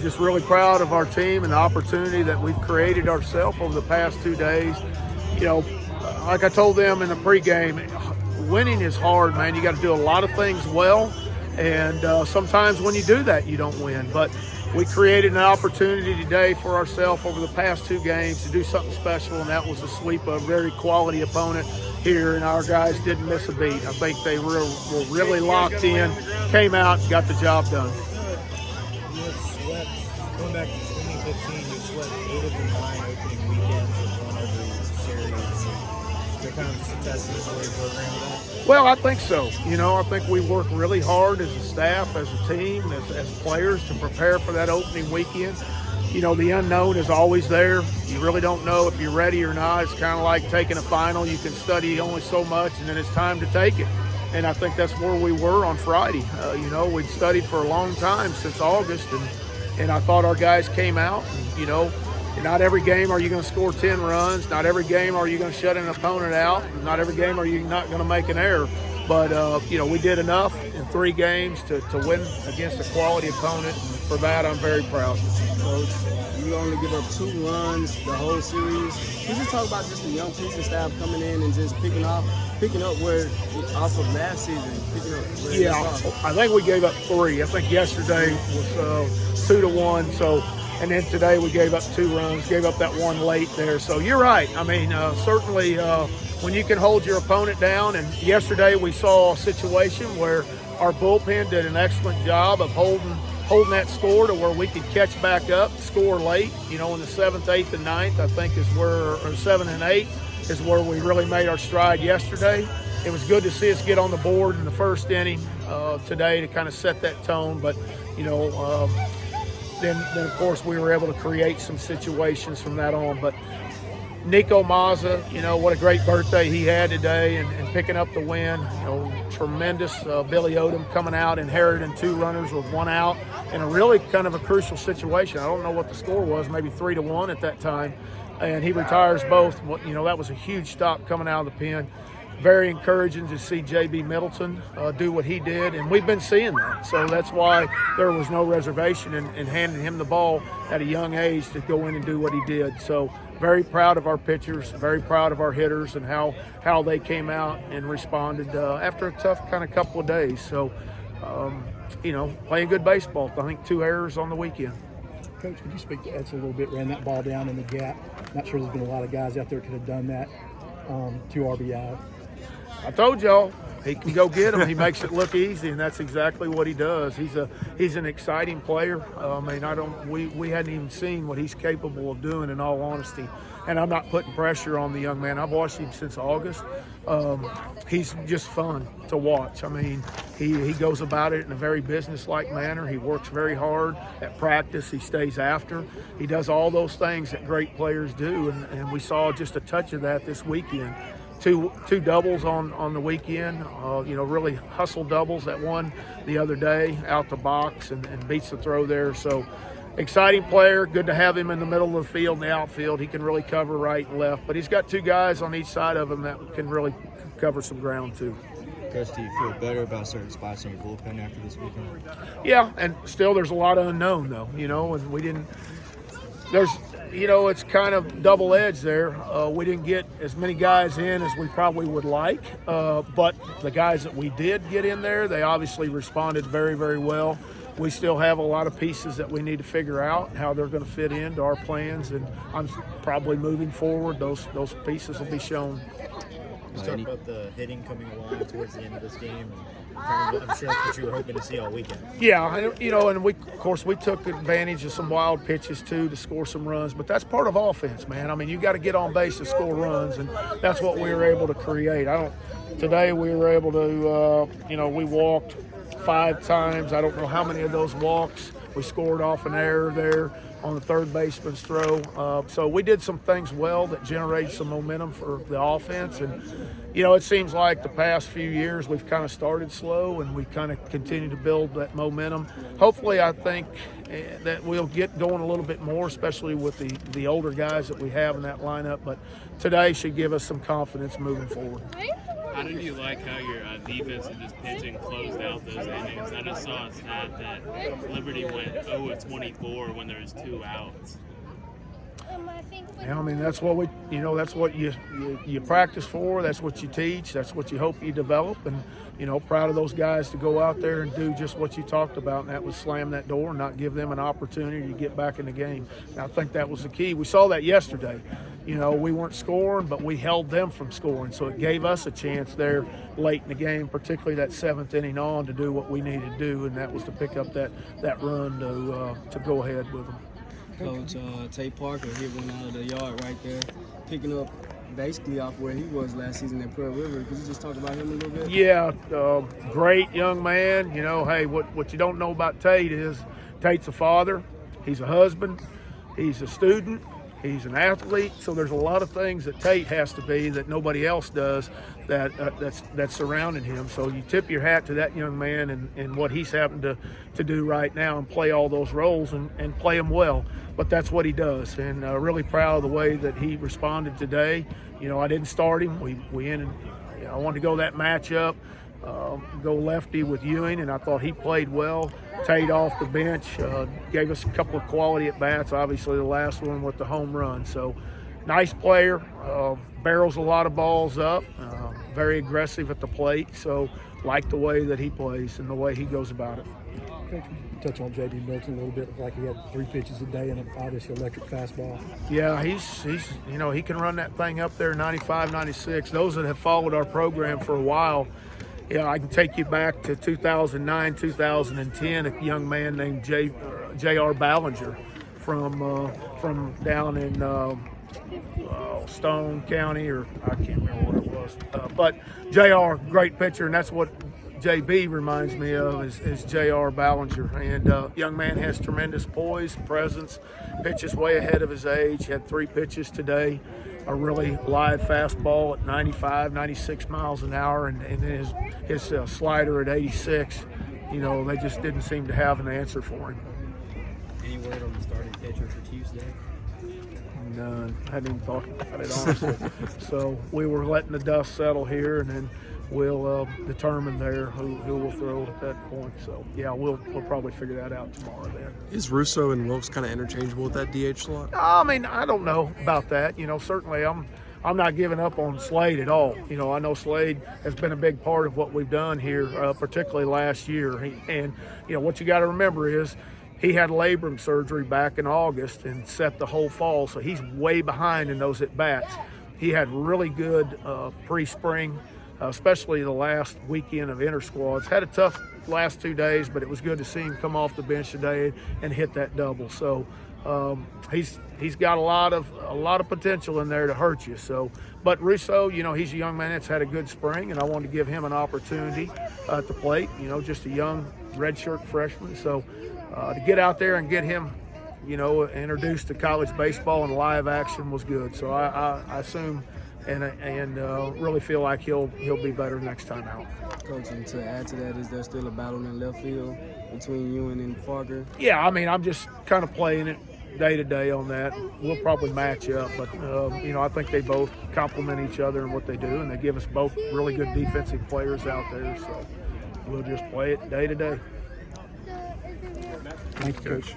Just really proud of our team and the opportunity that we've created ourselves over the past 2 days. You know, like I told them in the pregame, winning is hard, man. You got to do a lot of things well, and sometimes when you do that, you don't win. But we created an opportunity today for ourselves over the past 2 games to do something special, and that was to sweep a very quality opponent here, and our guys didn't miss a beat. I think they were really locked in, came out, got the job done. You have swept, going back to 2015, you swept 8 of the 9 opening weekends and won every series. Is that kind of just a testament to the way you program that? Well, I think so. You know, I think we work really hard as a staff, as a team, as players to prepare for that opening weekend. You know, the unknown is always there. You really don't know if you're ready or not. It's kind of like taking a final. You can study only so much, and then it's time to take it. And I think that's where we were on Friday. You know, we'd studied for a long time, since August, and I thought our guys came out. And, you know, not every game are you going to score 10 runs. Not every game are you going to shut an opponent out. Not every game are you not going to make an error. But, you know, we did enough in 3 games to win against a quality opponent. For that, I'm very proud. Coach, you only give up 2 runs the whole series. Can you just talk about just the young pitching staff coming in and just picking up where off of last season, picking up where Yeah, I think we gave up 3. I think yesterday was 2-1. So, and then today we gave up 2 runs, gave up that one late there. So you're right. I mean, certainly when you can hold your opponent down, and yesterday we saw a situation where our bullpen did an excellent job of holding that score to where we could catch back up, score late, you know, in the 7th, 8th, and 9th, I think is where, or 7 and 8 is where we really made our stride yesterday. It was good to see us get on the board in the first inning today to kind of set that tone, but, you know, then of course we were able to create some situations from that on. But Nico Mazza, you know, what a great birthday he had today, and picking up the win. You know, tremendous. Billy Odom coming out, inheriting 2 runners with 1 out in a really kind of a crucial situation. I don't know what the score was, maybe 3-1 at that time, and he retires both. You know, that was a huge stop coming out of the pen. Very encouraging to see J.B. Middleton do what he did, and we've been seeing that. So that's why there was no reservation in handing him the ball at a young age to go in and do what he did. So very proud of our pitchers, very proud of our hitters, and how they came out and responded after a tough kind of couple of days. So, you know, playing good baseball. I think 2 errors on the weekend. Coach, could you speak to Etzel a little bit? Ran that ball down in the gap. Not sure there's been a lot of guys out there could have done that. 2 RBI. I told y'all, he can go get them. He makes it look easy, and that's exactly what he does. He's an exciting player. I mean, we hadn't even seen what he's capable of doing, in all honesty. And I'm not putting pressure on the young man. I've watched him since August. He's just fun to watch. I mean, he goes about it in a very business-like manner. He works very hard at practice. He stays after. He does all those things that great players do, and we saw just a touch of that this weekend. Two doubles on the weekend, you know, really hustle doubles. That one the other day out the box and beats the throw there. So exciting player, good to have him in the middle of the field and the outfield. He can really cover right and left, but he's got 2 guys on each side of him that can really cover some ground too. Coach, do you feel better about certain spots in your bullpen after this weekend? Yeah, and still there's a lot of unknown though, you know, and we didn't – there's – you know, it's kind of double-edged there. We didn't get as many guys in as we probably would like, but the guys that we did get in there, they obviously responded very, very well. We still have a lot of pieces that we need to figure out how they're going to fit into our plans, and I'm probably moving forward. Those pieces will be shown. You talked about the hitting coming along towards the end of this game. I'm sure that's what you were hoping to see all weekend. Yeah, you know, and we took advantage of some wild pitches too to score some runs, but that's part of offense, man. I mean, you got to get on base to score runs, and that's what we were able to create. Today we were able to, you know, we walked 5 times. I don't know how many of those walks we scored off an error there on the third baseman's throw. So we did some things well that generated some momentum for the offense. And, you know, it seems like the past few years we've kind of started slow and we kind of continue to build that momentum. Hopefully, I think that we'll get going a little bit more, especially with the older guys that we have in that lineup. But today should give us some confidence moving forward. How did you like how your defense and just pitching closed out those innings? I just saw a stat that Liberty went 0-24 when there was 2 outs. Yeah, I mean, that's what that's what you practice for. That's what you teach. That's what you hope you develop. And, proud of those guys to go out there and do just what you talked about, and that was slam that door and not give them an opportunity to get back in the game. And I think that was the key. We saw that yesterday. We weren't scoring, but we held them from scoring. So it gave us a chance there late in the game, particularly that 7th inning on, to do what we needed to do, and that was to pick up that run to go ahead with them. Coach Tate Parker hit one out of the yard right there, picking up basically off where he was last season at Pearl River. Could you just talk about him a little bit? Yeah, great young man. Hey, what you don't know about Tate is Tate's a father, he's a husband, he's a student, he's an athlete. So there's a lot of things that Tate has to be that nobody else does that's surrounding him. So you tip your hat to that young man and what he's having to do right now and play all those roles and play them well. But that's what he does, and really proud of the way that he responded today. I didn't start him. We ended. I wanted to go that matchup, go lefty with Ewing, and I thought he played well. Tate off the bench gave us a couple of quality at bats. Obviously, the last one with the home run. So, nice player. Barrels a lot of balls up. Very aggressive at the plate. So, like the way that he plays and the way he goes about it. Coach, touch on J.B. Milton a little bit. Like he had 3 pitches a day and an obviously electric fastball. Yeah, he's he can run that thing up there 95, 96. Those that have followed our program for a while, I can take you back to 2009, 2010. A young man named J.R. Ballinger from down in Stone County, or I can't remember what it was. But J.R., great pitcher, and that's what J.B. reminds me of is J.R. Ballinger. And young man has tremendous poise, presence, pitches way ahead of his age. Had 3 pitches today, a really live fastball at 95, 96 miles an hour, and then his slider at 86. They just didn't seem to have an answer for him. Any word on the starting pitcher for Tuesday? None. I hadn't even thought about it, honestly. So we were letting the dust settle here, and then we'll determine there who will throw at that point. So, yeah, we'll probably figure that out tomorrow then. Is Russo and Wilkes kind of interchangeable with that DH slot? I mean, I don't know about that. Certainly I'm not giving up on Slade at all. I know Slade has been a big part of what we've done here, particularly last year. What you got to remember is he had labrum surgery back in August and set the whole fall, so he's way behind in those at-bats. He had really good pre-spring, especially the last weekend of inter-squads. Had a tough last 2 days, but it was good to see him come off the bench today and hit that double. So he's got a lot of potential in there to hurt you. So, but Russo, he's a young man that's had a good spring, and I wanted to give him an opportunity at the plate. Just a young redshirt freshman. So to get out there and get him, introduced to college baseball and live action was good. So I assume and really feel like he'll be better next time out. Coach, and to add to that, is there still a battle in left field between Ewing and Parker? Yeah, I mean, I'm just kind of playing it day to day on that. We'll probably match up, but I think they both complement each other in what they do, and they give us both really good defensive players out there. So we'll just play it day to day. Thank you, Coach.